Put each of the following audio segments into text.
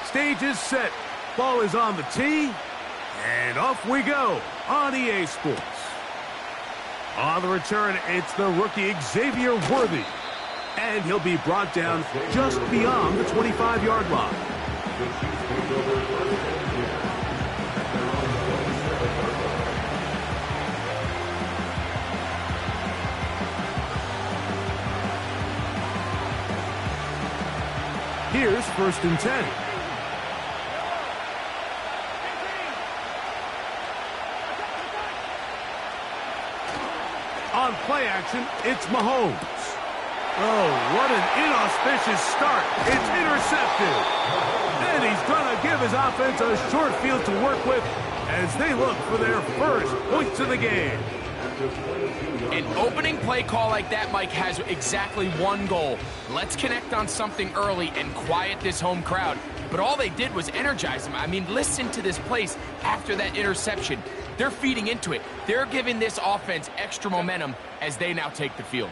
Stage is set. Ball is on the tee. And off we go on EA Sports. On the return, it's the rookie Xavier Worthy. And he'll be brought down just beyond the 25-yard line. Here's 1st and 10. On play action, it's Mahomes. Oh, what an inauspicious start. It's intercepted. And he's going to give his offense a short field to work with as they look for their first points of the game. An opening play call like that, Mike, has exactly one goal. Let's connect on something early and quiet this home crowd. But all they did was energize them. I mean, listen to this place after that interception. They're feeding into it. They're giving this offense extra momentum as they now take the field.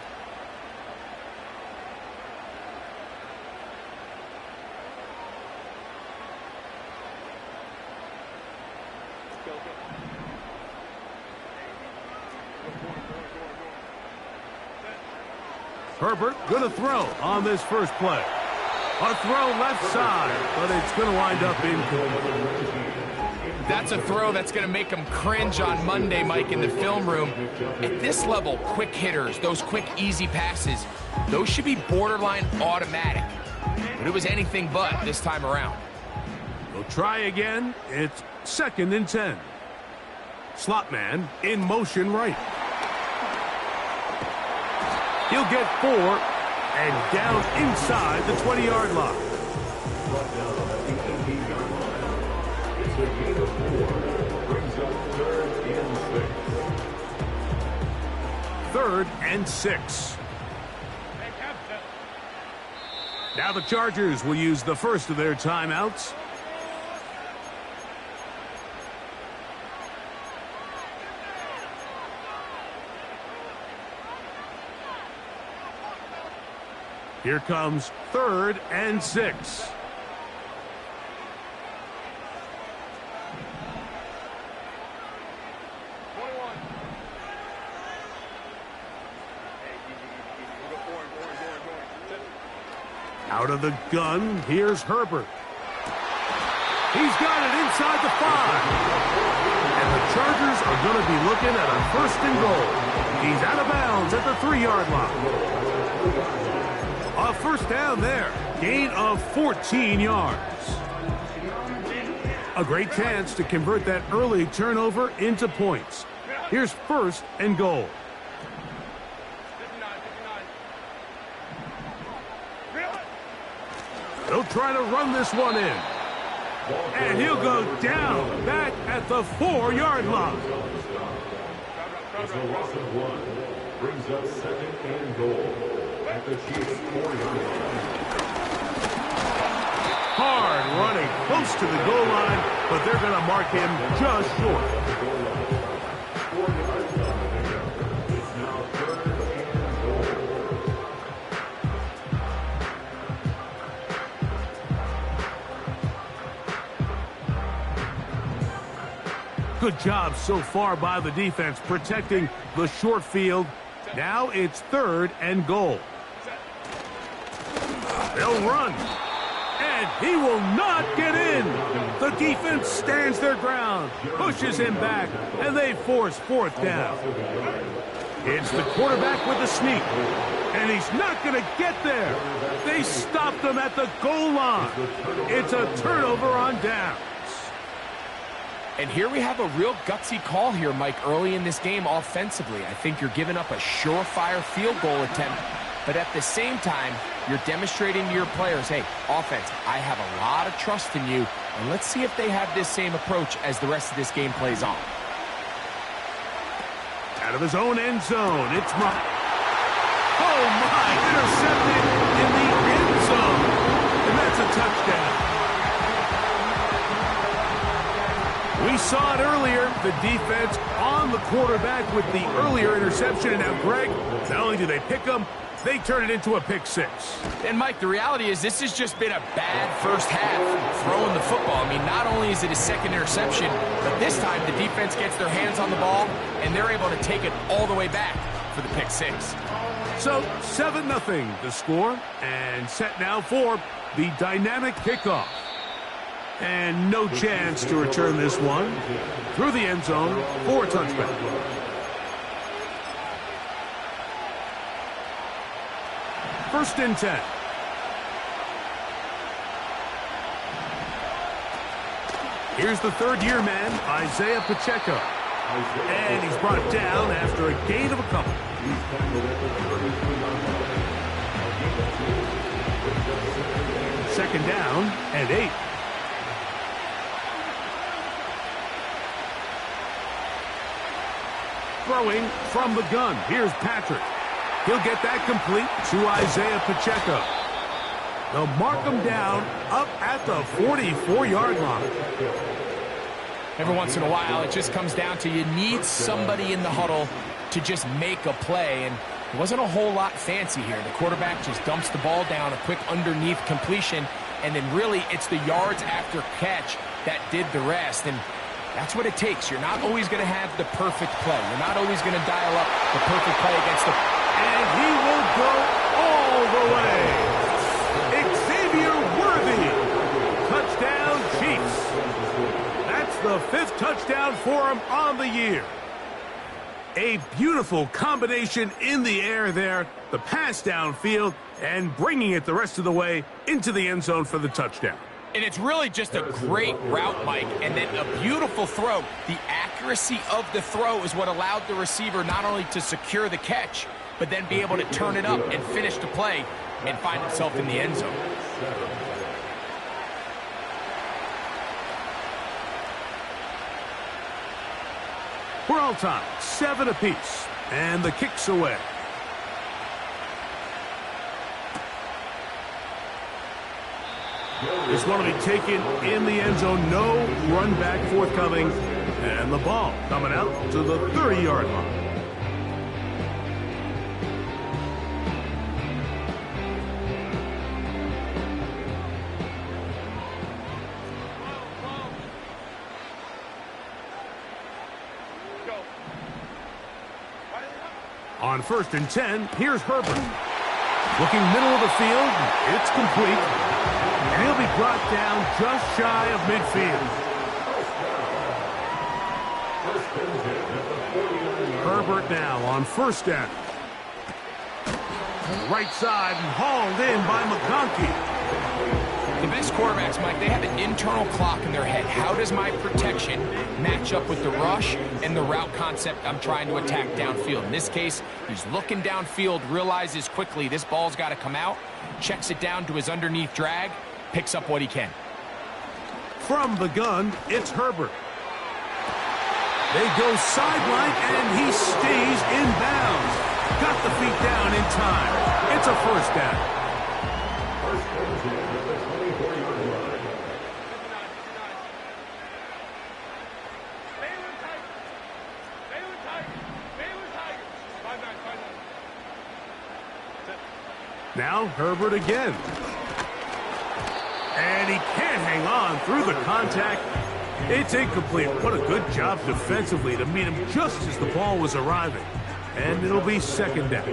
Herbert going to throw on this first play. A throw left side, but it's going to wind up incomplete. That's a throw that's going to make them cringe on Monday, Mike, in the film room. At this level, quick hitters, those quick, easy passes, those should be borderline automatic. But it was anything but this time around. We'll try again. It's 2nd and 10. Slot man in motion right. He'll get 4 and down inside the 20-yard line. Third and 6. Now the Chargers will use the first of their timeouts. Here comes 3rd and 6. Out of the gun, here's Herbert. He's got it inside the 5. And the Chargers are going to be looking at a 1st and goal. He's out of bounds at the 3-yard line. A first down there. Gain of 14 yards. A great chance to convert that early turnover into points. Here's 1st and goal. They'll try to run this one in. And he'll go down back at the 4-yard line. Brings up 2nd and goal. At the Chiefs' 4-yard line. Hard running close to the goal line, but they're going to mark him just short. It's now 3rd and goal. Good job so far by the defense protecting the short field. Now it's 3rd and goal. They'll run. And he will not get in. The defense stands their ground, pushes him back, and they force 4th down. It's the quarterback with the sneak. And he's not going to get there. They stopped him at the goal line. It's a turnover on downs. And here we have a real gutsy call here, Mike, early in this game offensively. I think you're giving up a surefire field goal attempt, but at the same time, you're demonstrating to your players, hey, offense, I have a lot of trust in you, and let's see if they have this same approach as the rest of this game plays on. Out of his own end zone, it's oh my, intercepted in the end zone, and that's a touchdown. We saw it earlier, the defense on the quarterback with the earlier interception, and now Greg, not only do they pick him, They turn it into a pick six. And, Mike, the reality is this has just been a bad first half throwing the football. I mean, not only is it a second interception, but this time the defense gets their hands on the ball, and they're able to take it all the way back for the pick six. So 7-0 the score, and set now for the dynamic kickoff. And no chance to return this one through the end zone for a touchback. First and 10. Here's the third-year man, Isaiah Pacheco. And he's brought down after a gain of a couple. Second down and 8. Throwing from the gun. Here's Patrick. He'll get that complete to Isaiah Pacheco. They'll mark him down up at the 44-yard line. Every once in a while, it just comes down to you need somebody in the huddle to just make a play, and it wasn't a whole lot fancy here. The quarterback just dumps the ball down, a quick underneath completion, and then really it's the yards after catch that did the rest, and that's what it takes. You're not always going to have the perfect play. You're not always going to dial up the perfect play against the... And he will go all the way. Xavier Worthy. Touchdown, Chiefs. That's the 5th touchdown for him on the year. A beautiful combination in the air there. The pass downfield and bringing it the rest of the way into the end zone for the touchdown. And it's really just a great route, Mike, and then a beautiful throw. The accuracy of the throw is what allowed the receiver not only to secure the catch, but then be able to turn it up and finish the play and find himself in the end zone. We're all tied, 7 apiece, and the kick's away. This one will be taken in the end zone. No run back forthcoming. And the ball coming out to the 30-yard line. On first and 10, here's Herbert. Looking middle of the field, it's complete. And he'll be brought down just shy of midfield. Herbert now on first down. Right side and hauled in by McConkey. The best quarterbacks, Mike, they have an internal clock in their head. How does my protection match up with the rush and the route concept I'm trying to attack downfield? In this case, he's looking downfield, realizes quickly this ball's got to come out, checks it down to his underneath drag, picks up what he can. From the gun, it's Herbert. They go sideline, and he stays in bounds. Got the feet down in time. It's a first down. Now Herbert again. And he can't hang on through the contact. It's incomplete. What a good job defensively to meet him just as the ball was arriving. And it'll be second down.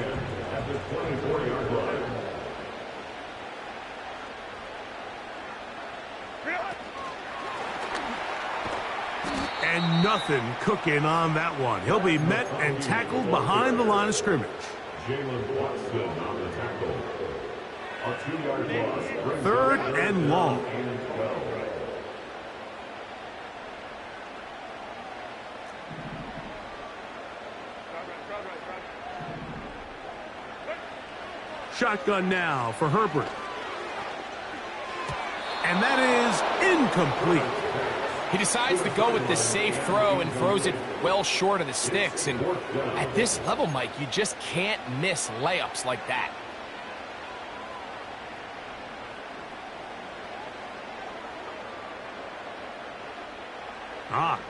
And nothing cooking on that one. He'll be met and tackled behind the line of scrimmage. Jalen Watson on the tackle. A 2-yard loss. Third and long. Shotgun now for Herbert. And that is incomplete. He decides to go with the safe throw and throws it well short of the sticks. And at this level, Mike, you just can't miss layups like that.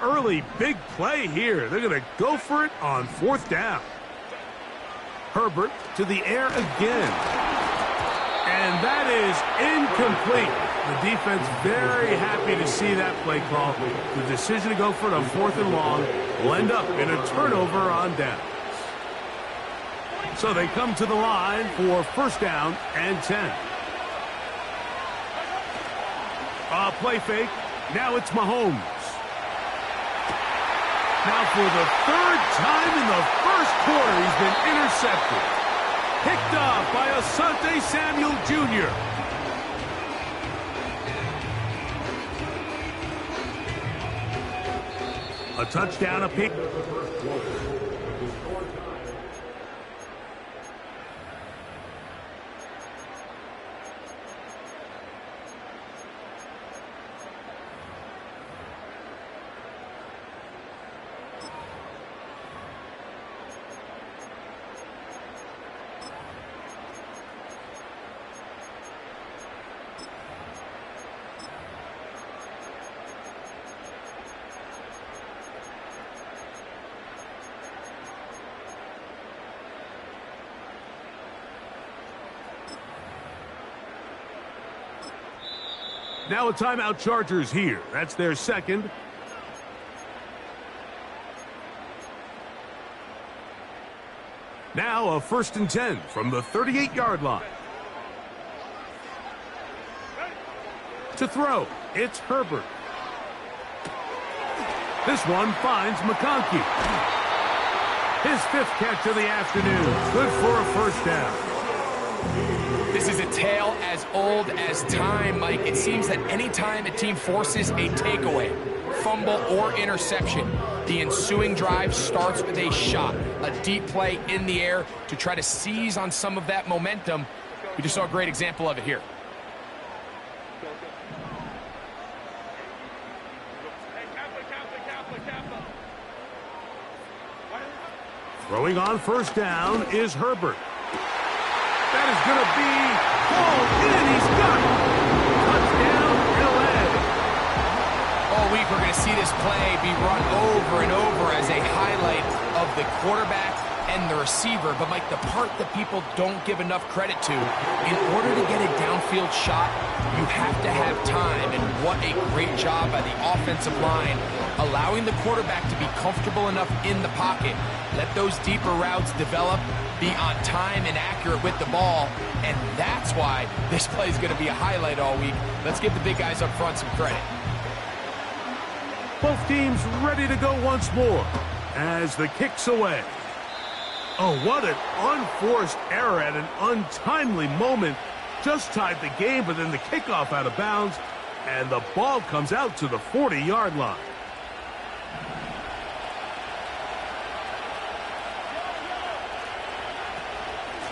Early big play here. They're going to go for it on fourth down. Herbert to the air again. And that is incomplete. The defense very happy to see that play call. The decision to go for it on 4th and long will end up in a turnover on downs. So they come to the line for 1st down and 10. A play fake. Now it's Mahomes. Now for the 3rd time in the 1st quarter, he's been intercepted. Picked off by Asante Samuel Jr. A touchdown, a pick. Now a timeout, Chargers here. That's their 2nd. Now a 1st and 10 from the 38-yard line. To throw, it's Herbert. This one finds McConkey. His 5th catch of the afternoon. Good for a 1st down. This is a tale as old as time, Mike. It seems that any time a team forces a takeaway, fumble, or interception, the ensuing drive starts with a shot, a deep play in the air to try to seize on some of that momentum. We just saw a great example of it here. Throwing on 1st down is Herbert. That is going to be hauled in. He's got it. Touchdown, L.A. All week we're going to see this play be run over and over as a highlight of the quarterback and the receiver. But, Mike, the part that people don't give enough credit to, in order to get a downfield shot, you have to have time. And what a great job by the offensive line, allowing the quarterback to be comfortable enough in the pocket. Let those deeper routes develop, be on time and accurate with the ball, and that's why this play is going to be a highlight all week. Let's give the big guys up front some credit. Both teams ready to go once more as the kick's away. Oh, what an unforced error at an untimely moment. Just tied the game, but then the kickoff out of bounds, and the ball comes out to the 40-yard line.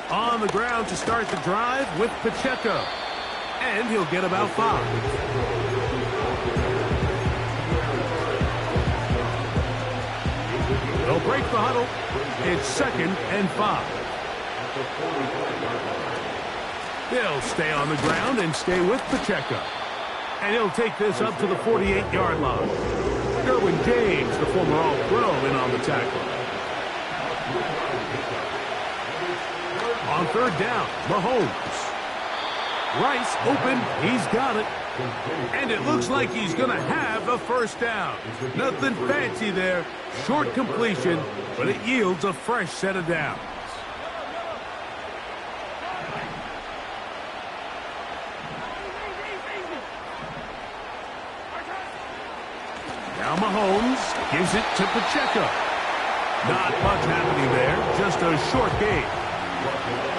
On the ground to start the drive with Pacheco. And he'll get about 5. They'll break the huddle. It's 2nd and 5. They'll stay on the ground and stay with Pacheco. And he'll take this up to the 48-yard line. Derwin James, the former All-Pro, in on the tackle. On 3rd down, Mahomes. Rice open, he's got it. And it looks like he's going to have a 1st down. Nothing fancy there, short completion, but it yields a fresh set of downs. Now Mahomes gives it to Pacheco. Not much happening there, just a short gain.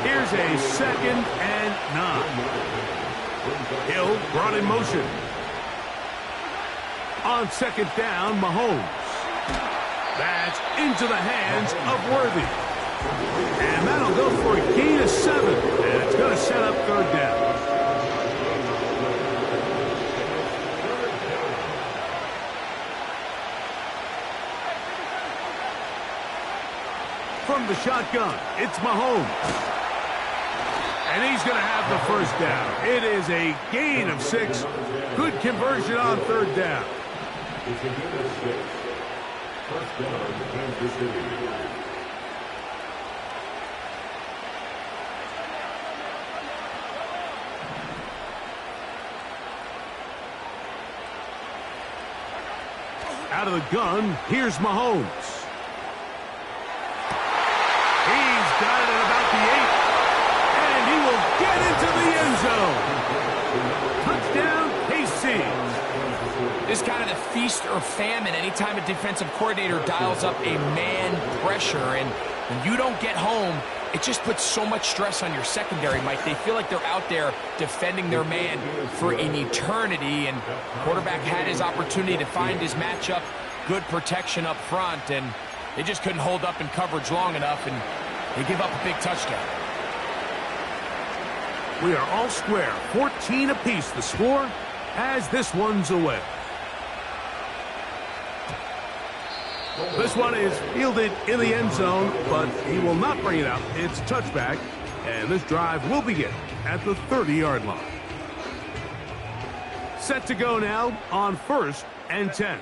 Here's a 2nd and 9. Hill brought in motion. On 2nd down, Mahomes. That's into the hands of Worthy. And that'll go for a gain of 7. And it's going to set up 3rd down. From the shotgun, it's Mahomes. And he's going to have the 1st down. It is a gain of 6. Good conversion on 3rd down. It's a gain of 6. 1st down, Kansas City. Out of the gun, here's Mahomes. He's got it at about the 8. And he will get into the end zone. Touchdown, KC. This is kind of the feast or famine anytime a defensive coordinator dials up a man pressure. And when you don't get home, it just puts so much stress on your secondary, Mike. They feel like they're out there defending their man for an eternity, and the quarterback had his opportunity to find his matchup, good protection up front, and they just couldn't hold up in coverage long enough, and they give up a big touchdown. We are all square, 14 apiece the score as this one's away. This one is fielded in the end zone, but he will not bring it out. It's touchback, and this drive will begin at the 30-yard line. Set to go now on 1st and 10.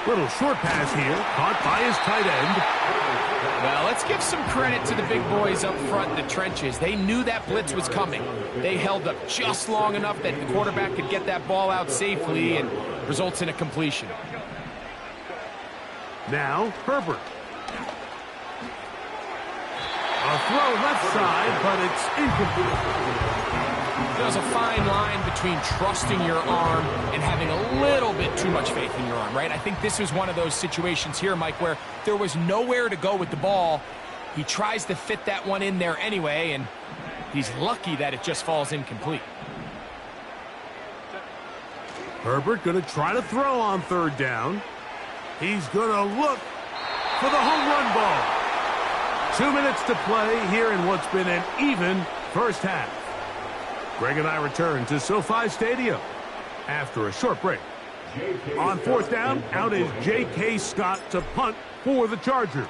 Little short pass here, caught by his tight end. Well, let's give some credit to the big boys up front in the trenches. They knew that blitz was coming. They held up just long enough that the quarterback could get that ball out safely and results in a completion. Now, Herbert. A throw left side, but it's incomplete. There's a fine line between trusting your arm and having a little bit too much faith in your arm, right? I think this is one of those situations here, Mike, where there was nowhere to go with the ball. He tries to fit that one in there anyway, and he's lucky that it just falls incomplete. Herbert going to try to throw on 3rd down. He's going to look for the home run ball. 2 minutes to play here in what's been an even first half. Greg and I return to SoFi Stadium after a short break. On 4th down, out is J.K. Scott to punt for the Chargers.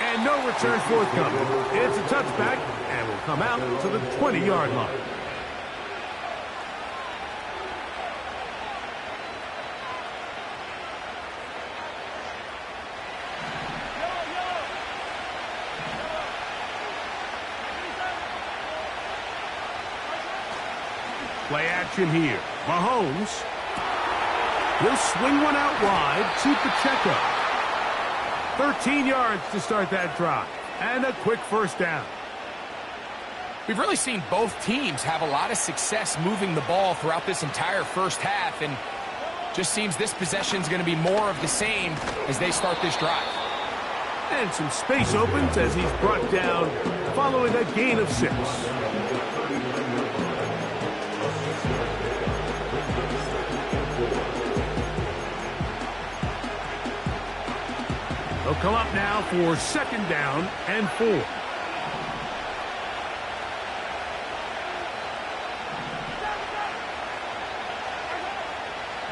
And no return forthcoming. It's a touchback and will come out to the 20-yard line. Play action here. Mahomes. He'll swing one out wide to Pacheco. 13 yards to start that drive. And a quick 1st down. We've really seen both teams have a lot of success moving the ball throughout this entire first half, and just seems this possession is going to be more of the same as they start this drive. And some space opens as he's brought down following a gain of 6. They'll come up now for 2nd down and 4.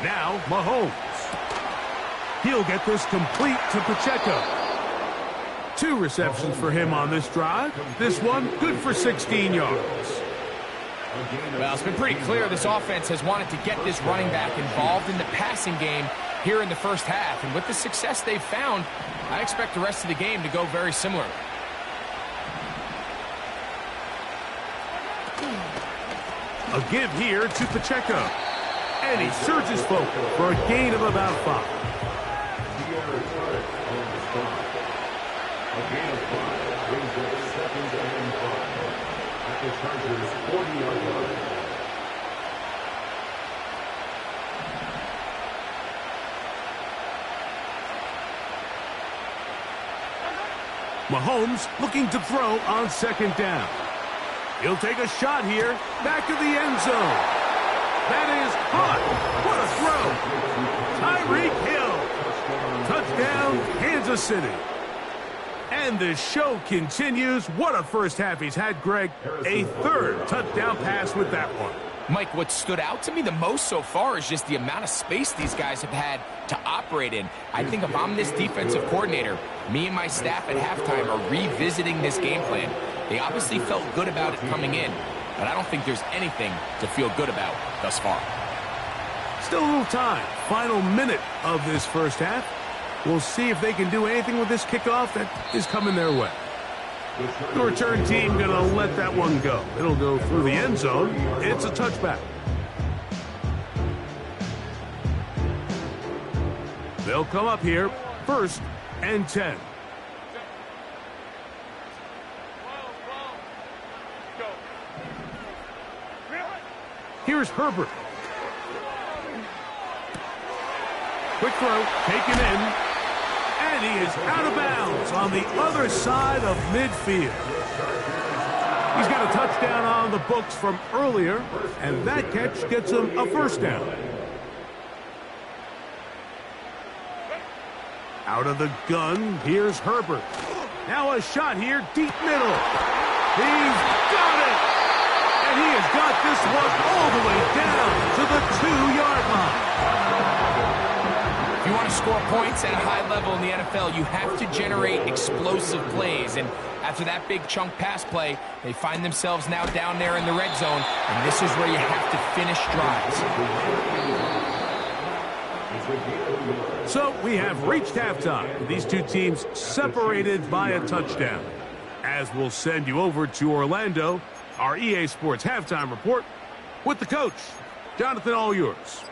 Now Mahomes. He'll get this complete to Pacheco. 2 receptions for him on this drive. This one good for 16 yards. Well, it's been pretty clear this offense has wanted to get this running back involved in the passing game here in the first half. And with the success they've found, I expect the rest of the game to go very similar. A give here to Pacheco. And he surges forward for a gain of about 5. A gain of 5 brings up 2nd and 5 at the Chargers' 40-yard line. Mahomes looking to throw on 2nd down. He'll take a shot here, back of the end zone. That is hot. What a throw. Tyreek Hill. Touchdown, Kansas City. And the show continues. What a first half he's had, Greg. A 3rd touchdown pass with that one. Mike, what stood out to me the most so far is just the amount of space these guys have had to operate in. I think if I'm this defensive coordinator, me and my staff at halftime are revisiting this game plan. They obviously felt good about it coming in, but I don't think there's anything to feel good about thus far. Still a little time. Final minute of this first half. We'll see if they can do anything with this kickoff that is coming their way. The return team going to let that one go. It'll go through the end zone. It's a touchback. They'll come up here, 1st and 10. Here's Herbert. Quick throw, taken in, and he is out of bounds on the other side of midfield. He's got a touchdown on the books from earlier, and that catch gets him a 1st down. Out of the gun, here's Herbert. Now a shot here, deep middle. He's got it! And he has got this one all the way down to the 2-yard line. If you want to score points at a high level in the NFL, you have to generate explosive plays. And after that big chunk pass play, they find themselves now down there in the red zone. And this is where you have to finish drives. So we have reached halftime. These two teams separated by a touchdown. As we'll send you over to Orlando, our EA Sports halftime report with the coach. Jonathan, all yours.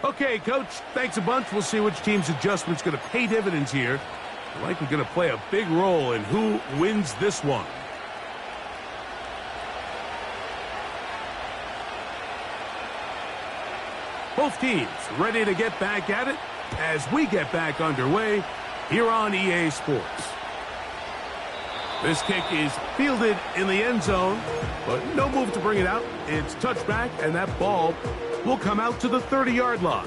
Okay, Coach, thanks a bunch. We'll see which team's adjustment's going to pay dividends here. Likely going to play a big role in who wins this one. Both teams ready to get back at it as we get back underway here on EA Sports. This kick is fielded in the end zone, but no move to bring it out. It's touchback, and that ball will come out to the 30-yard line.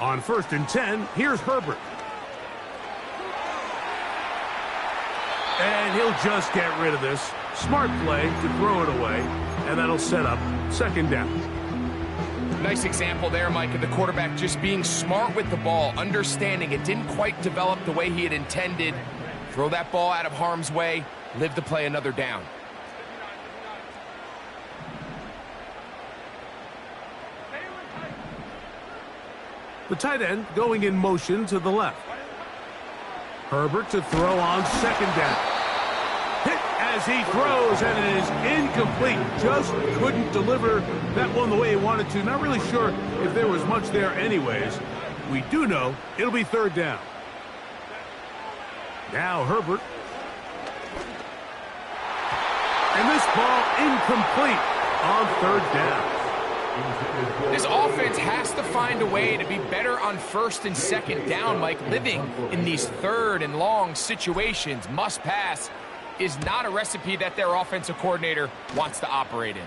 On 1st and 10, here's Herbert. And he'll just get rid of this. Smart play to throw it away, and that'll set up 2nd down. Nice example there, Mike, of the quarterback just being smart with the ball, understanding it didn't quite develop the way he had intended. Throw that ball out of harm's way, live to play another down. The tight end going in motion to the left. Herbert to throw on 2nd down. Hit as he throws, and it is incomplete. Just couldn't deliver that one the way he wanted to. Not really sure if there was much there anyways. We do know it'll be 3rd down. Now Herbert. And this ball incomplete on 3rd down. This offense has to find a way to be better on 1st and 2nd down, Mike. Living in these 3rd and long situations, must pass, is not a recipe that their offensive coordinator wants to operate in.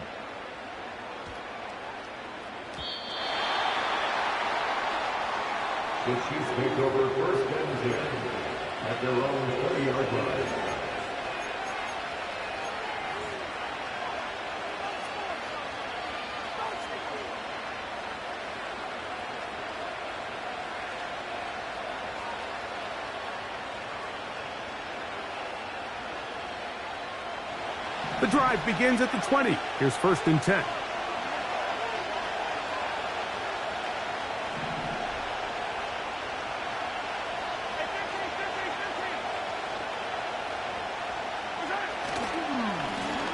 The Chiefs take over 1st and 10 at their own 30-yard line. The drive begins at the 20. Here's 1st and 10.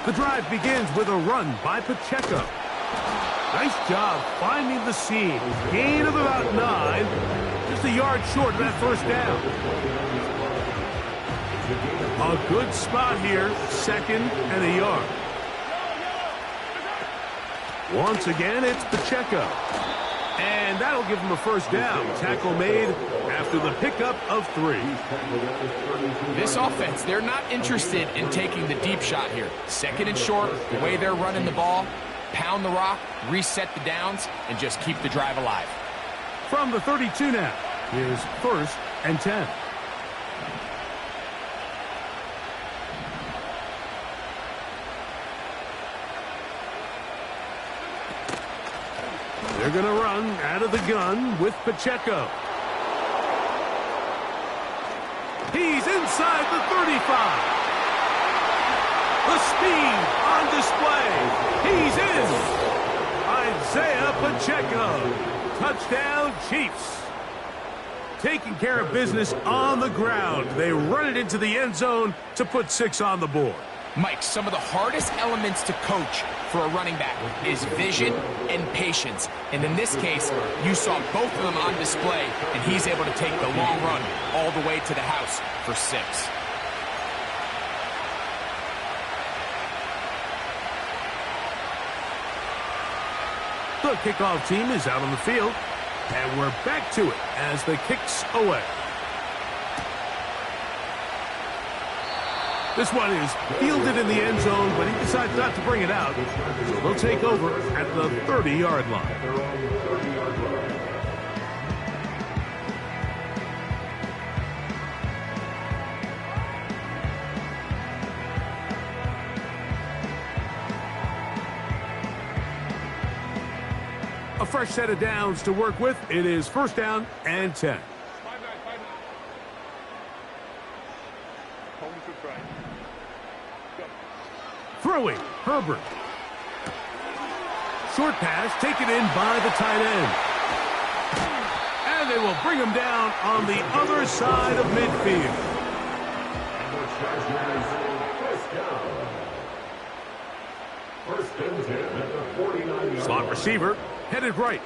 The drive begins with a run by Pacheco. Nice job finding the seam. Gain of about 9. Just a yard short of that 1st down. A good spot here, 2nd and a yard. Once again, it's Pacheco. And that'll give him a 1st down. Tackle made after the pickup of 3. This offense, they're not interested in taking the deep shot here. 2nd and short, the way they're running the ball, pound the rock, reset the downs, and just keep the drive alive. From the 32 now, here's 1st and 10. They're going to run out of the gun with Pacheco. He's inside the 35. The speed on display. He's in. Isaiah Pacheco. Touchdown, Chiefs. Taking care of business on the ground. They run it into the end zone to put 6 on the board. Mike, some of the hardest elements to coach for a running back is vision and patience. And in this case, you saw both of them on display, and he's able to take the long run all the way to the house for 6. The kickoff team is out on the field, and we're back to it as the kick's away. This one is fielded in the end zone, but he decides not to bring it out. So they'll take over at the 30-yard line. A fresh set of downs to work with. It is 1st down and 10. Throwing, Herbert. Short pass taken in by the tight end. And they will bring him down on the other side of midfield. First and 10 at the 49-yard. Slot receiver headed right.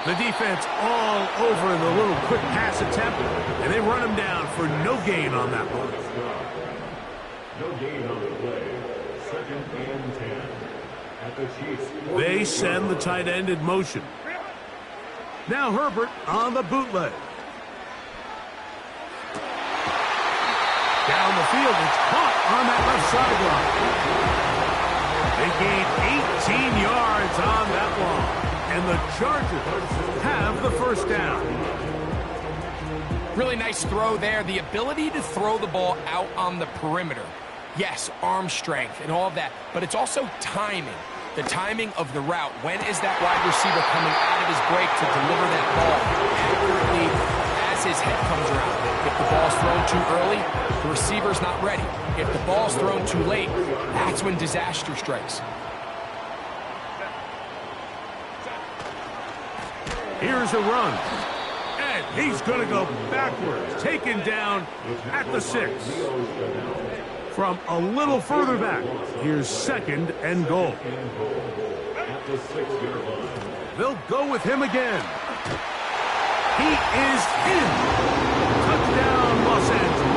The defense all over the little quick pass attempt, and they run him down for no gain on that one. No gain on the play. 2nd and 10 at the Chiefs. They send the tight end in motion. Now Herbert on the bootleg. Down the field, it's caught on that left sideline. They gain 18 yards on that one. And the Chargers have the 1st down. Really nice throw there. The ability to throw the ball out on the perimeter. Yes, arm strength and all of that, but it's also timing. The timing of the route. When is that wide receiver coming out of his break to deliver that ball accurately as his head comes around? If the ball's thrown too early, the receiver's not ready. If the ball's thrown too late, that's when disaster strikes. Here's a run. And he's going to go backwards. Taken down at the 6. From a little further back, here's 2nd and goal. They'll go with him again. He is in. Touchdown, Los Angeles.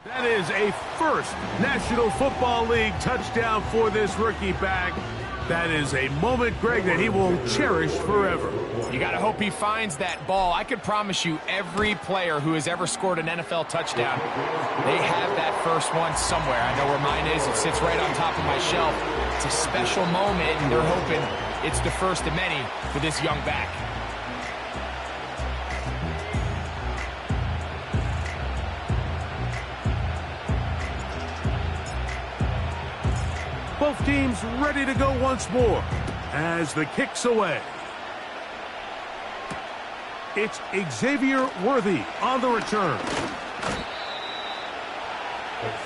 That is a first National Football League touchdown for this rookie back. That is a moment, Greg, that he will cherish forever. You got to hope he finds that ball. I could promise you every player who has ever scored an NFL touchdown, they have that first one somewhere. I know where mine is. It sits right on top of my shelf. It's a special moment, and they're hoping it's the first of many for this young back. Both teams ready to go once more as the kick's away. It's Xavier Worthy on the return.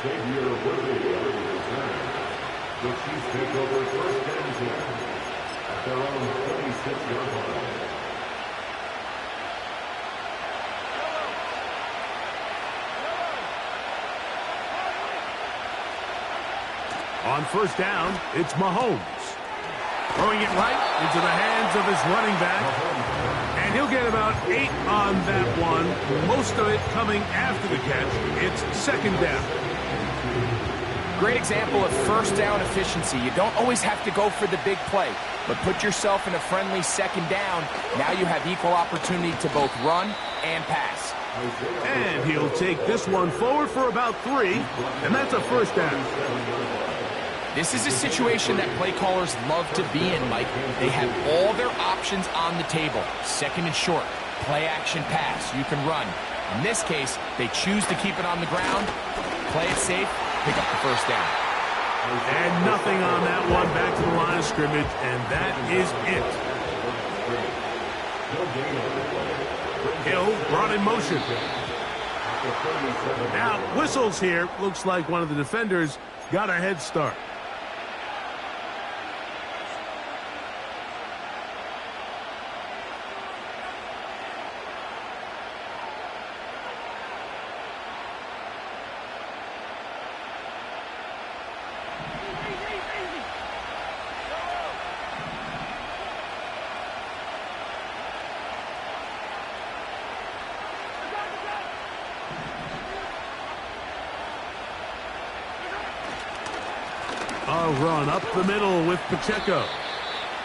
Xavier Worthy on the return. The Chiefs take over 1st and 10 at their own 26-yard line. On first down, it's Mahomes. Throwing it right into the hands of his running back. And he'll get about 8 on that one. Most of it coming after the catch. It's second down. Great example of first down efficiency. You don't always have to go for the big play, but put yourself in a friendly second down. Now you have equal opportunity to both run and pass. And he'll take this one forward for about 3, and that's a first down. This is a situation that play callers love to be in, Mike. They have all their options on the table. Second and short, play action pass, you can run. In this case, they choose to keep it on the ground, play it safe, pick up the first down. And nothing on that one, back to the line of scrimmage, and that is it. Hill brought in motion. Now, whistles here. Looks like one of the defenders got a head start. A run up the middle with Pacheco.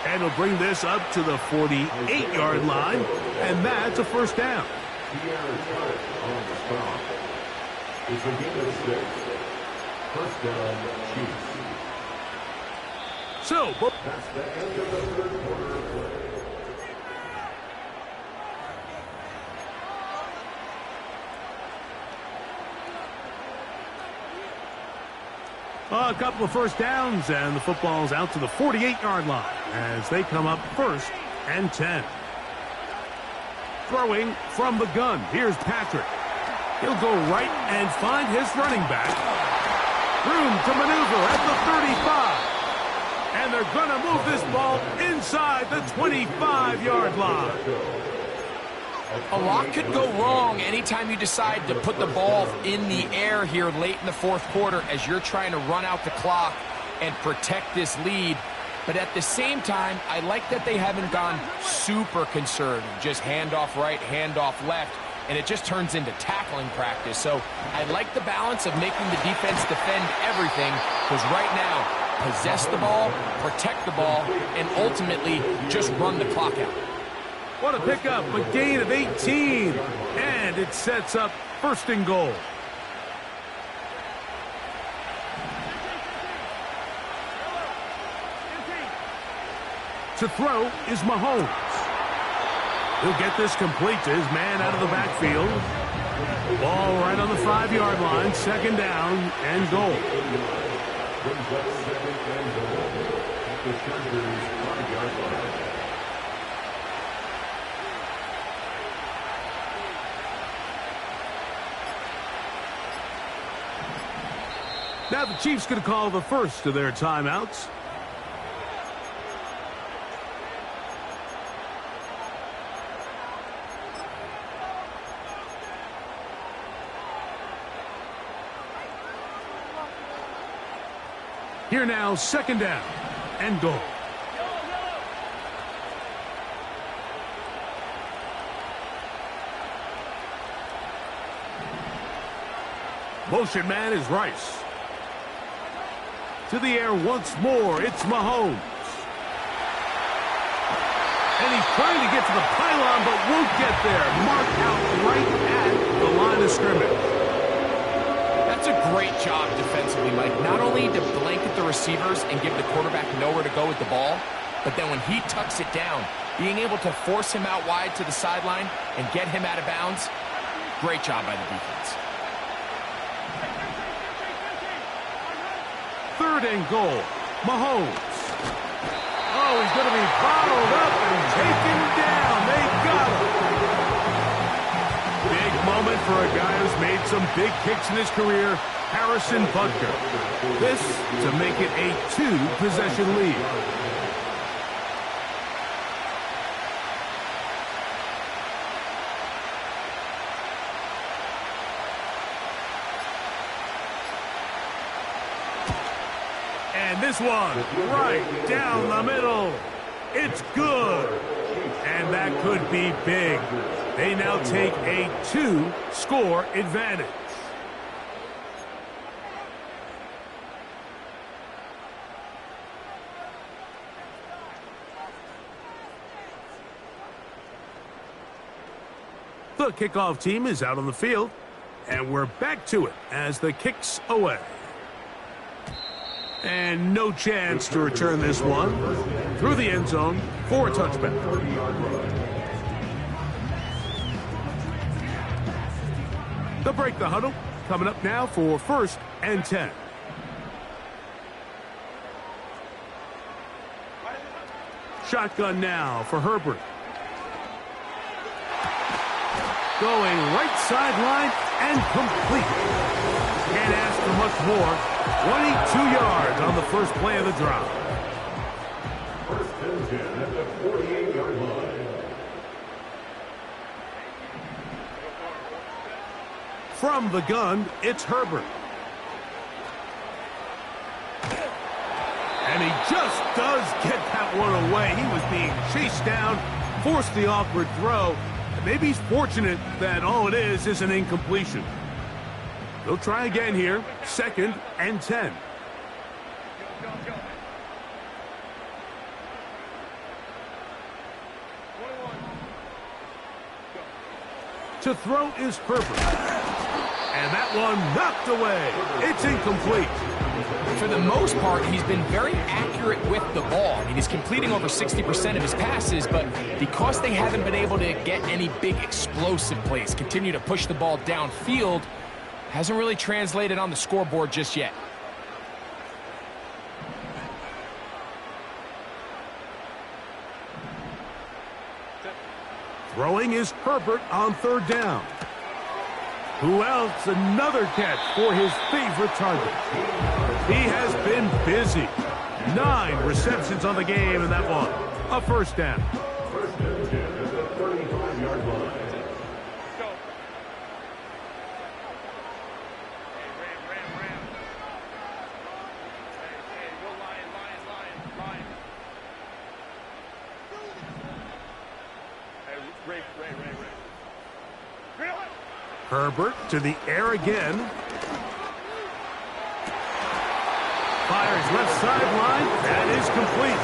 And he'll bring this up to the 48-yard line, and that's a first down. It's a gain of 6. First down, Chiefs. So, That's the end of the third quarter of play. a couple of first downs, and the football's out to the 48-yard line as they come up first and 10. Throwing from the gun, here's Patrick. He'll go right and find his running back. Room to maneuver at the 35. And they're going to move this ball inside the 25-yard line. A lot could go wrong anytime you decide to put the ball in the air here late in the fourth quarter as you're trying to run out the clock and protect this lead. But at the same time, I like that they haven't gone super conservative, just handoff right, handoff left, and it just turns into tackling practice. So I like the balance of making the defense defend everything, because right now, possess the ball, protect the ball, and ultimately just run the clock out. What a pickup, a gain of 18, and it sets up first and goal. To throw is Mahomes. He'll get this complete to his man out of the backfield. Ball right on the 5-yard line, second down and goal. Brings up second and goal at the Chargers' 5-yard line. Now the Chiefs going to call the first of their timeouts. Here now, second down and goal. Motion man is Rice. To the air once more, it's Mahomes. And he's trying to get to the pylon, but won't get there. Marked out right at the line of scrimmage. That's a great job defensively, Mike. Not only to blanket the receivers and give the quarterback nowhere to go with the ball, but then when he tucks it down, being able to force him out wide to the sideline and get him out of bounds, great job by the defense. Third and goal, Mahomes. Oh, he's going to be bottled up and taken down. They got him. Big moment for a guy who's made some big kicks in his career, Harrison Butker. This to make it a 2-possession lead. And this one right down the middle. It's good. And that could be big. They now take a 2-score advantage. The kickoff team is out on the field, and we're back to it as the kick's away. And no chance to return this one through the end zone for a touchback. The break the huddle coming up now for 1st and 10. Shotgun now for Herbert. Going right sideline and complete. Can't ask for much more. 22 yards on the first play of the drive. 1st and 10 at the 48-yard line. From the gun, it's Herbert. And he just does get that one away. He was being chased down, forced the awkward throw. Maybe he's fortunate that all it is an incompletion. They'll try again here. 2nd and 10. To throw is Herbert. And that one knocked away. It's incomplete. For the most part, he's been very accurate with the ball. I mean, he's completing over 60% of his passes, but because they haven't been able to get any big explosive plays, continue to push the ball downfield, hasn't really translated on the scoreboard just yet. Throwing is Herbert on 3rd down. Who else? Another catch for his favorite target. He has been busy. 9 receptions on the game in that one. A 1st down. 1st and 10 at the 35-yard line. Herbert to the air again. Fires left sideline. That is complete.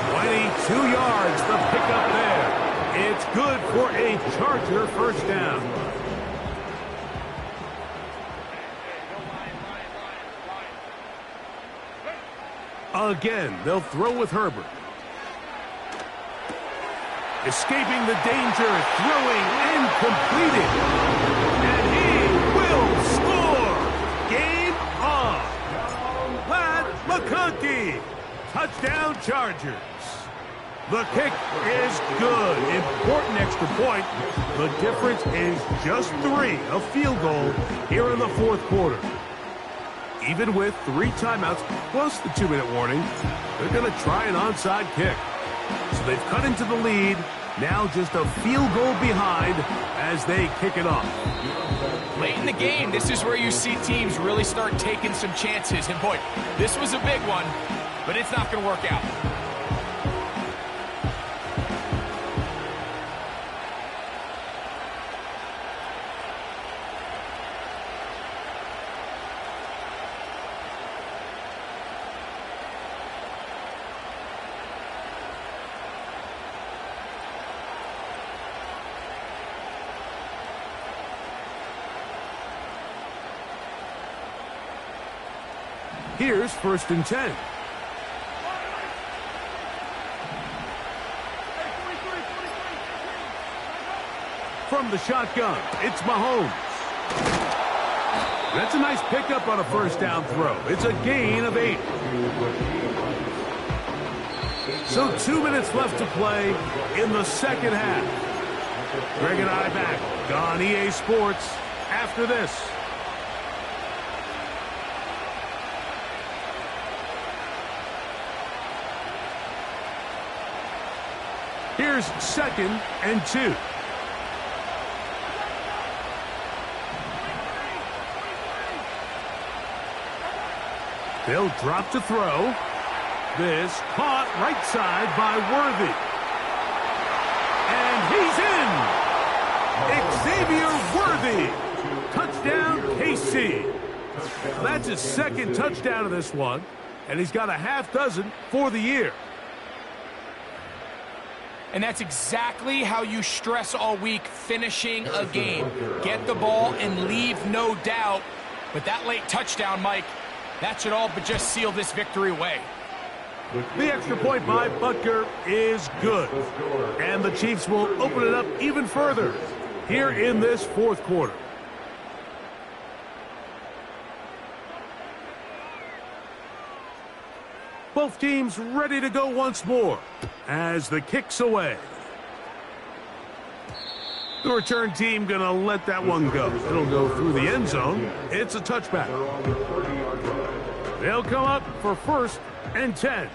22 yards, the pickup there. It's good for a Charger 1st down. Again, they'll throw with Herbert. Escaping the danger, throwing and completing. And he will score. Game on. Pat McConkey. Touchdown Chargers. The kick is good. Important extra point. The difference is just 3, a field goal here in the 4th quarter. Even with 3 timeouts plus the 2-minute warning, they're going to try an onside kick. So they've cut into the lead. Now just a field goal behind as they kick it off. Late in the game, this is where you see teams really start taking some chances. And boy, this was a big one, but it's not going to work out. Here's 1st and 10. From the shotgun, it's Mahomes. That's a nice pickup on a 1st down throw. It's a gain of 8. So 2 minutes left to play in the 2nd half. Greg and I back on EA Sports after this. Here's 2nd and 2. They'll drop to throw. This caught right side by Worthy. And he's in! Xavier Worthy! Touchdown, KC. That's his second touchdown of this one, and he's got a half dozen for the year. And that's exactly how you stress all week, finishing a game. Get the ball and leave no doubt. But that late touchdown, Mike, that should all but just seal this victory away. The extra point by Butker is good. And the Chiefs will open it up even further here in this fourth quarter. Both teams ready to go once more as the kick's away. The return team going to let that one go. It'll go through the end zone. It's a touchback. They'll come up for 1st and 10.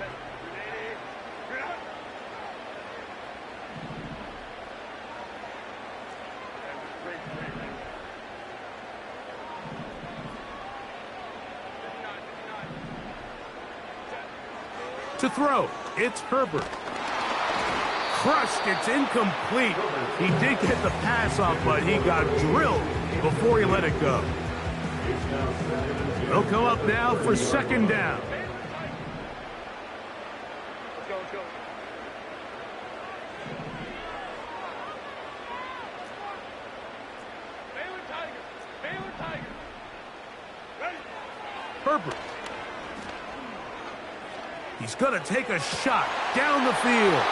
To throw, it's Herbert. Crushed, it's incomplete. He did get the pass off, but he got drilled before he let it go. They'll come up now for 2nd down. Herbert. He's going to take a shot down the field.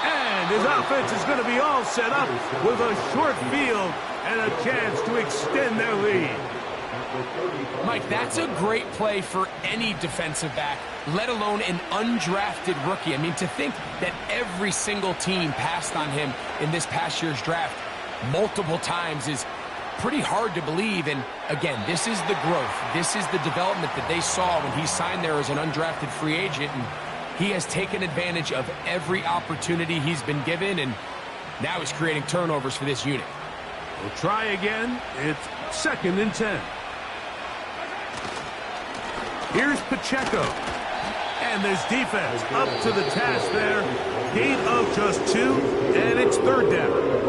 And his offense is going to be all set up with a short field and a chance to extend their lead. Mike, that's a great play for any defensive back, let alone an undrafted rookie. I mean, to think that every single team passed on him in this past year's draft multiple times is pretty hard to believe. And again, this is the growth. This is the development that they saw when he signed there as an undrafted free agent. And he has taken advantage of every opportunity he's been given, and now he's creating turnovers for this unit. We'll try again. It's 2nd and 10. Here's Pacheco. And this defense up to the task there. Gain of just 2, and it's 3rd down.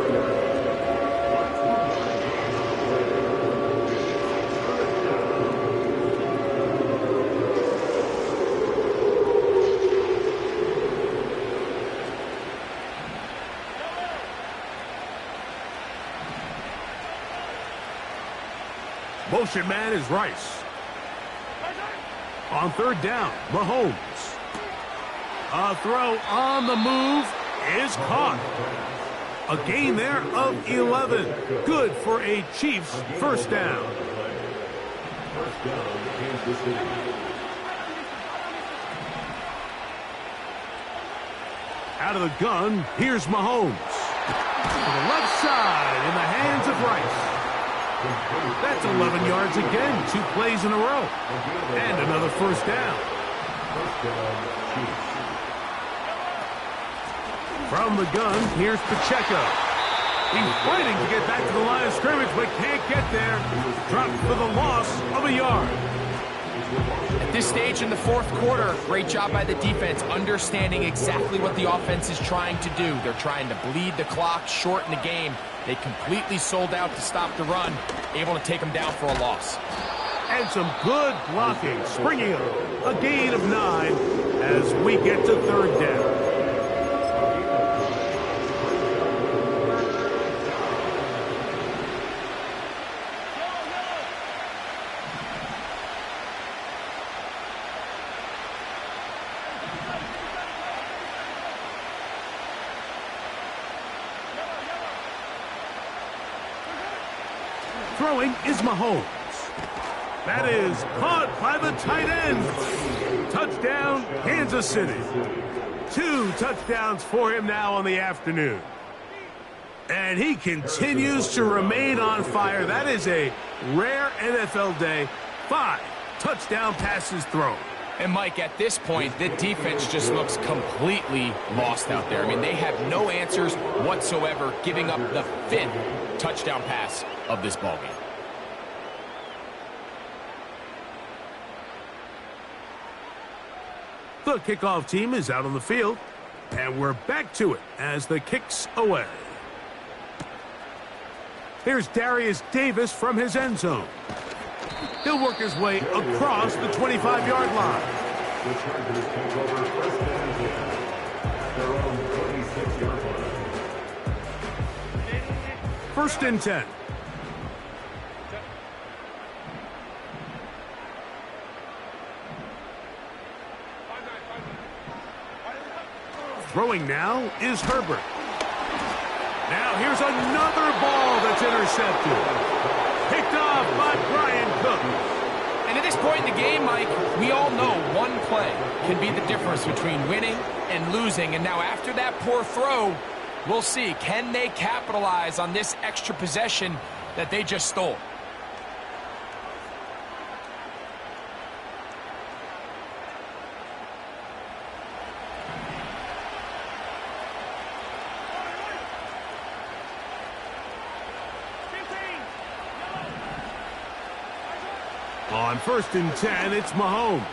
Motion man is Rice. On 3rd down, Mahomes. A throw on the move is caught. A gain there of 11. Good for a Chiefs 1st down. Out of the gun, here's Mahomes. To the left side in the hands of Rice. That's 11 yards again, 2 plays in a row. And another 1st down. From the gun, here's Pacheco. He's fighting to get back to the line of scrimmage, but can't get there. Dropped for the loss of a yard. At this stage in the 4th quarter, great job by the defense, understanding exactly what the offense is trying to do. They're trying to bleed the clock, shorten the game. They completely sold out to stop the run, able to take them down for a loss. And some good blocking, springing up. A gain of 9 as we get to 3rd down. Throwing is Mahomes. That is caught by the tight end. Touchdown, Kansas City. 2 touchdowns for him now on the afternoon. And he continues to remain on fire. That is a rare NFL day. 5 touchdown passes thrown. And Mike, at this point, the defense just looks completely lost out there. I mean, they have no answers whatsoever, giving up the 5th touchdown pass of this ballgame. The kickoff team is out on the field, and we're back to it as the kick's away. Here's Darius Davis from his end zone. He'll work his way across the 25-yard line. The Chargers take over first and 10 at their own 26-yard line. First and 10. Throwing now is Herbert. Now here's another ball that's intercepted. Picked off by Brian Cook. And at this point in the game, Mike, we all know one play can be the difference between winning and losing. And now after that poor throw, we'll see, can they capitalize on this extra possession that they just stole? On first and 10, it's Mahomes.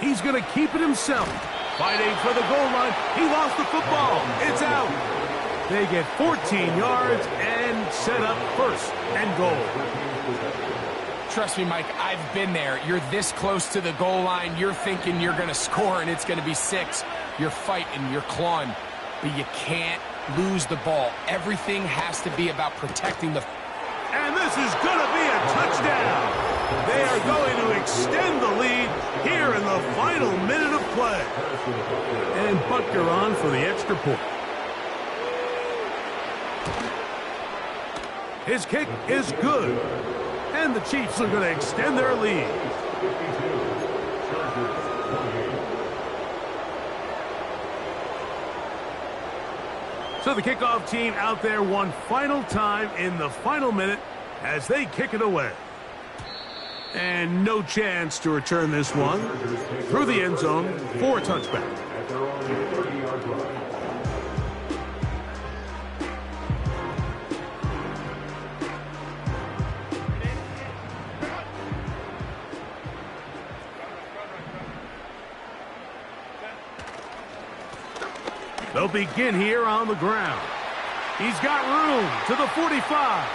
He's going to keep it himself. Fighting for the goal line. He lost the football. It's out. They get 14 yards and set up first and goal. Trust me, Mike, I've been there. You're this close to the goal line. You're thinking you're going to score and it's going to be 6. You're fighting, you're clawing, but you can't lose the ball. Everything has to be about protecting the... And this is going to be a touchdown. They are going to extend the lead here in the final minute of play. And Butker on for the extra point. His kick is good. And the Chiefs are going to extend their lead. So the kickoff team out there one final time in the final minute as they kick it away. And no chance to return this one through the end zone for a touchback. At their own 30-yard line. They'll begin here on the ground. He's got room to the 45.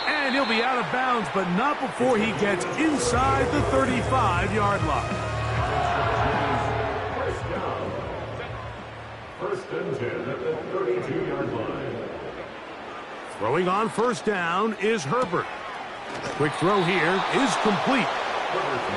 And he'll be out of bounds, but not before he gets inside the 35-yard line. First down. First and 10 at the 32-yard line. Throwing on first down is Herbert. Quick throw here is complete.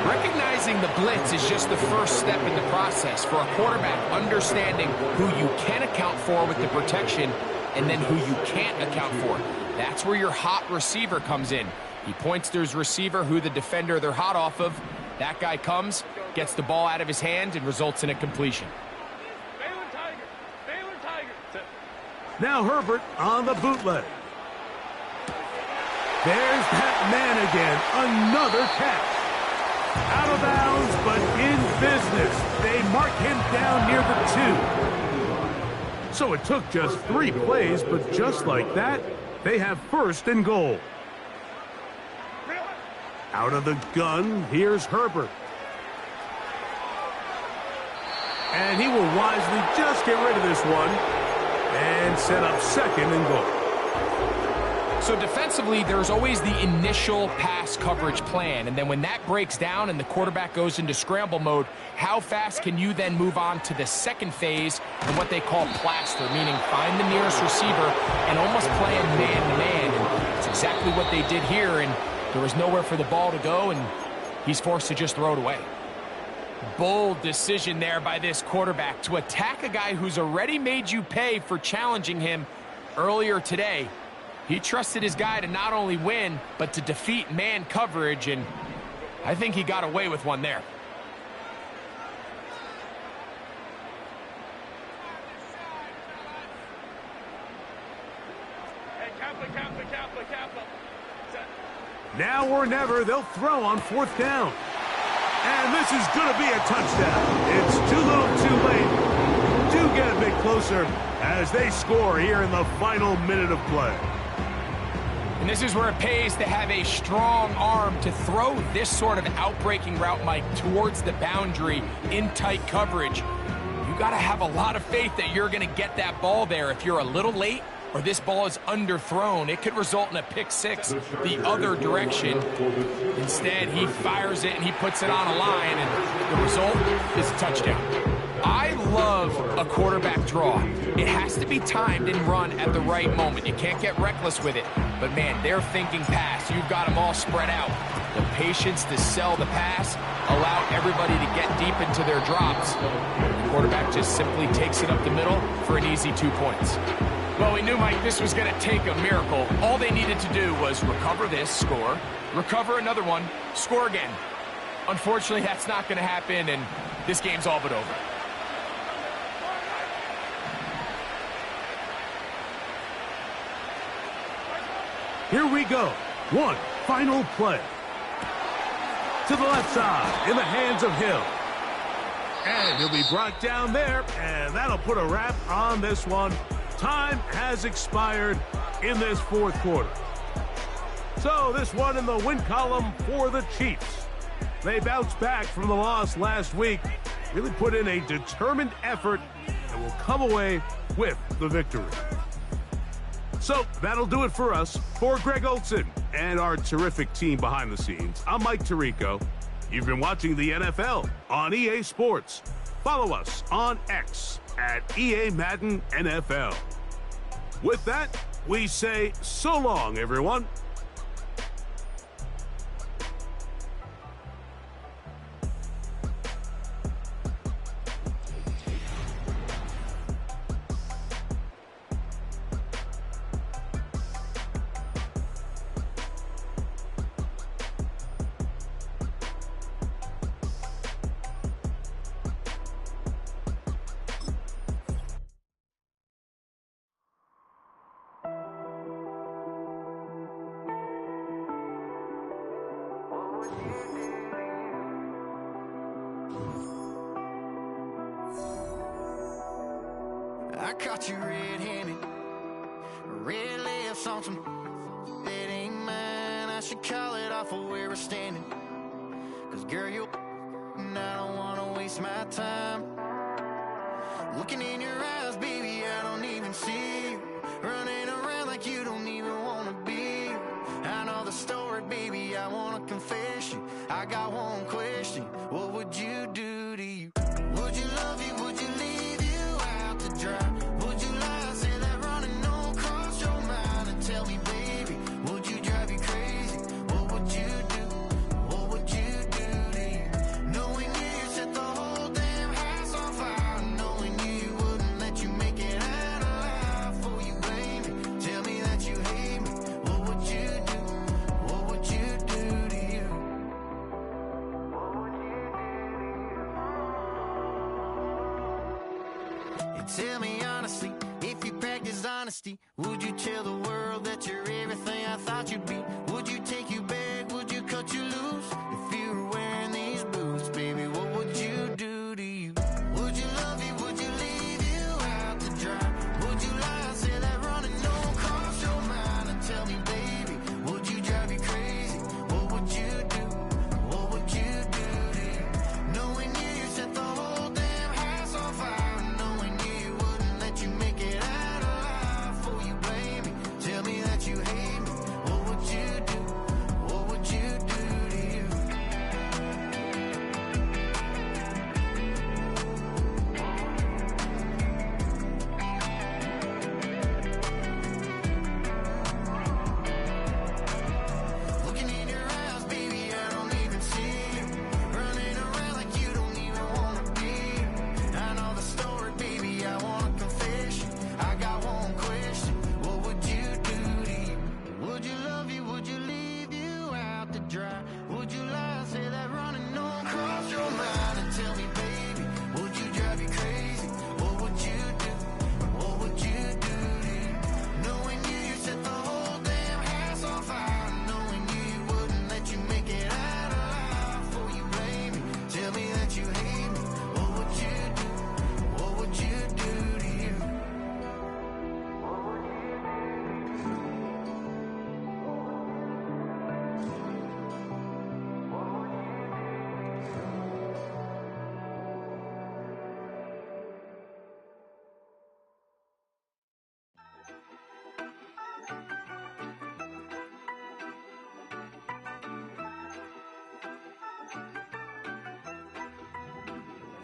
Recognizing the blitz is just the first step in the process for a quarterback, understanding who you can account for with the protection and then who you can't account for. That's where your hot receiver comes in. He points to his receiver, who the defender they're hot off of. That guy comes, gets the ball out of his hand, and results in a completion. Now Herbert on the bootleg. There's that man again, another catch. Out of bounds, but in business. They mark him down near the 2. So it took just 3 plays, but just like that, they have first and goal. Out of the gun, here's Herbert. And he will wisely just get rid of this one and set up second and goal. So defensively, there's always the initial pass coverage plan, and then when that breaks down and the quarterback goes into scramble mode, how fast can you then move on to the second phase and what they call plaster, meaning find the nearest receiver and almost play him man-to-man. And it's exactly what they did here, and there was nowhere for the ball to go, and he's forced to just throw it away. Bold decision there by this quarterback to attack a guy who's already made you pay for challenging him earlier today. He trusted his guy to not only win, but to defeat man coverage, and I think he got away with one there. Now or never, they'll throw on fourth down. And this is going to be a touchdown. It's too little too late. Do get a bit closer as they score here in the final minute of play. And this is where it pays to have a strong arm to throw this sort of outbreaking route, Mike, towards the boundary in tight coverage. You got to have a lot of faith that you're going to get that ball there. If you're a little late or this ball is underthrown, it could result in a pick six the other direction. Instead, he fires it and he puts it on a line, and the result is a touchdown. I love a quarterback draw. It has to be timed and run at the right moment. You can't get reckless with it. But, man, they're thinking pass. You've got them all spread out. The patience to sell the pass, allow everybody to get deep into their drops. The quarterback just simply takes it up the middle for an easy 2 points. Well, we knew, Mike, this was going to take a miracle. All they needed to do was recover this, score, recover another one, score again. Unfortunately, that's not going to happen, and this game's all but over. Here we go. One final play. To the left side, in the hands of Hill. And he'll be brought down there, and that'll put a wrap on this one. Time has expired in this fourth quarter. So this one in the win column for the Chiefs. They bounced back from the loss last week, really put in a determined effort, and will come away with the victory. So that'll do it for us. For Greg Olson and our terrific team behind the scenes, I'm Mike Tirico. You've been watching the NFL on EA Sports. Follow us on X at EA Madden NFL. With that, we say so long, everyone. I caught you red-handed, red lips on some that ain't mine. I should call it off of where we're standing, 'cause girl, you and I don't wanna waste my time. Looking in your eyes, baby, I don't even see you. Running around like you don't even wanna be. I know the story, baby, I wanna confess you. I got one question, what would you do to you? Would you love you, would you leave you out to dry? Would you lie, say that running don't cross your mind? And tell me, baby, would you drive you crazy? What would you do? What would you do to you? Knowing you set the whole damn house on fire. Knowing you wouldn't let you make it out alive. For you blame me, tell me that you hate me. What would you do? What would you do to you? And tell me honestly, if you practice honesty, would you tell the world that you're everything I thought you'd be? Would you take you back? Would you cut you loose? If you were wearing these boots, baby, what would you do to you? Would you love you? Would you leave you out to dry? Would you lie, say that running don't cross your mind? And tell me, baby, would you drive you crazy? What would you do? What would you do to you? Knowing you set the whole damn house on fire. Knowing you wouldn't let you make it out alive. For you blame me, tell me that you hate me. What would you do? What would you do to you?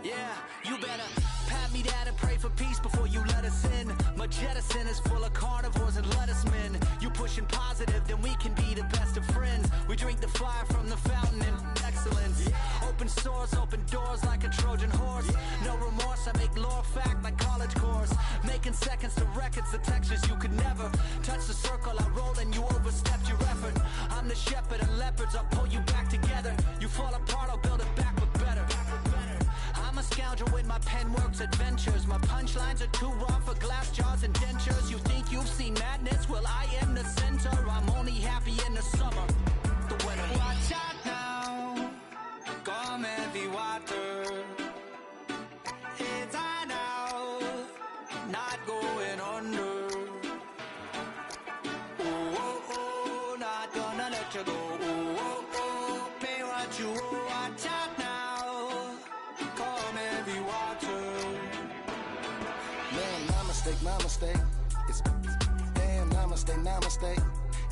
Yeah, you better pat me down and pray for peace before you let us in. My jettison is full of carnivores and lettucemen. You pushing positive, then we can be the best of friends. We drink the fire from the fountain in excellence. Open sores, open doors like a Trojan horse. No remorse, I make lore fact like college course. Making seconds to records, the textures you could never touch the circle I rolled and you overstepped your effort. I'm the shepherd of leopards, I'll pull you back together. You fall apart, I'll build it back but better. I'm a scoundrel with my pen works adventures. My punchlines are too raw for glass jars and dentures. You think you've seen madness? Well, I am the center. I'm only happy in the summer. The winter. Watch out now. Come heavy water. It's high now. Not going under. Oh, oh, oh. Not gonna let you go. Oh, oh, oh. Pay what you owe. Watch out now. My mistake, it's damn namaste, namaste,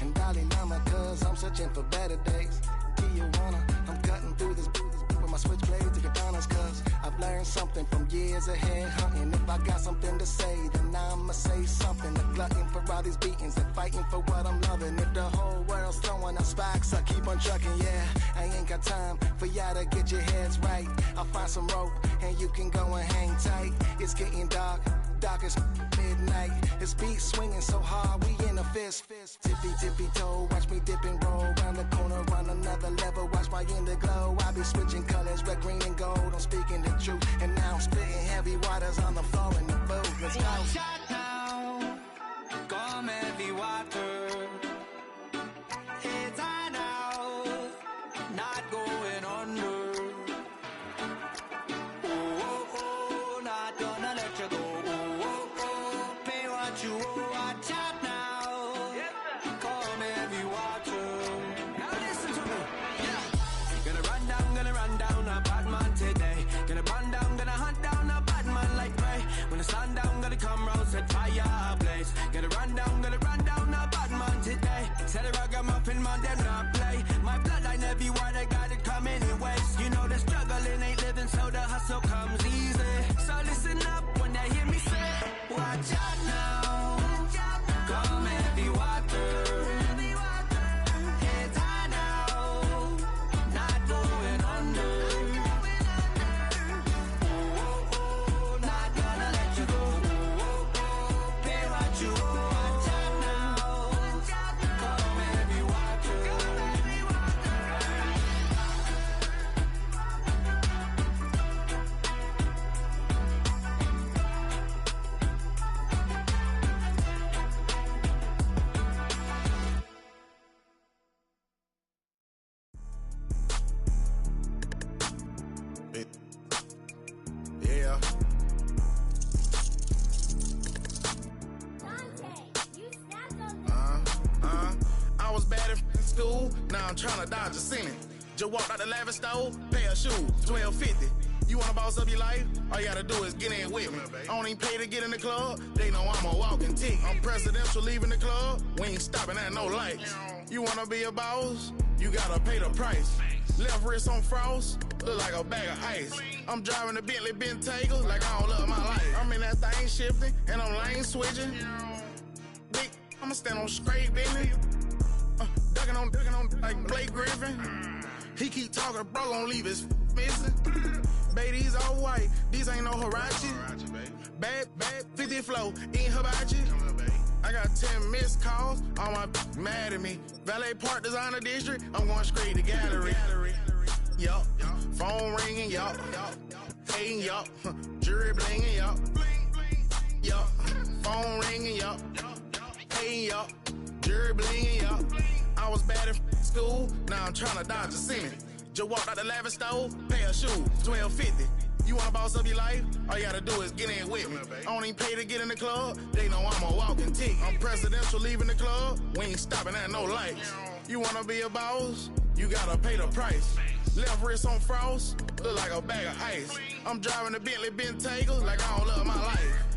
and Dalai Lama, cause I'm searching for better days. Tijuana, I'm cutting through this with my switchblade to katanas, cause I've learned something from years ahead hunting. If I got something to say, then I'ma say something. A glutton for all these beatings and fighting for what I'm loving. If the whole world's throwing out sparks, I keep on trucking, yeah. I ain't got time for y'all to get your heads right. I'll find some rope and you can go and hang tight. It's getting dark. Darkest midnight, his beat swinging so hard, we in a fist. Tippy, tippy toe, watch me dip and roll. Round the corner, run another level, watch my glow. I be switching colors, red, green, and gold. I'm speaking the truth, and now I'm spitting heavy waters on the floor in the booth. Let's go. Watch out now, come heavy water. It's high now, not going under. Oh, oh, oh, not gonna let you go. You watch out now. Come heavy water. Now listen to me. Yeah. Gonna run down a bad man today. Gonna run down, gonna hunt down a bad man like Ray. When the sun down, gonna come round, set fire ablaze. Gonna run down a bad man today. Tell the ragamuffin man, them not play. My bloodline everywhere, they got it coming in waves. You know the struggling ain't living, so the hustle comes easy. So listen up when they hear me say, watch out now. Come heavy water. It's high now, not going under. Oh, oh, oh, not gonna let you go. Oh, oh, oh, pay what you owe. Watch out now. Come heavy water. Yeah. I was bad in school, now I'm trying to dodge a Senate. Just walked out the lavish store, pair of shoes, $12.50. You wanna boss up your life? All you gotta do is get in with me. I don't even pay to get in the club, they know I'm a walking ticket. I'm presidential leaving the club, we ain't stopping at no lights. You wanna be a boss? You gotta pay the price. Left wrist on frost, look like a bag of ice. I'm driving a Bentley Bentayga like I don't love my life. I'm in that thing shifting, and I'm lane switching. Big, I'ma stand on straight business. Ducking on like Blake Griffin. He keep talking, bro, gon' leave his missing. Baby, these all white, these ain't no Hirachi. Bad, 50 flow, eating hibachi. I got 10 missed calls, all my mad at me. Valet Park Designer District, I'm going straight to gallery. Yup, phone ringing, yup. Hating, yup. Jury blinging, yup. Yup, phone ringing, yup. Hating, yup. Jury blinging, yup. I was bad in school, now I'm trying to dodge a Senate. Just walked out the lavish store, pair of shoes, $12.50. You wanna boss up your life? All you gotta do is get in with me. I don't even pay to get in the club, they know I'm a walking ticket. I'm presidential leaving the club, we ain't stopping at no lights. You wanna be a boss? You gotta pay the price. Left wrist on frost, look like a bag of ice. I'm driving a Bentley Bentayga like I don't love my life.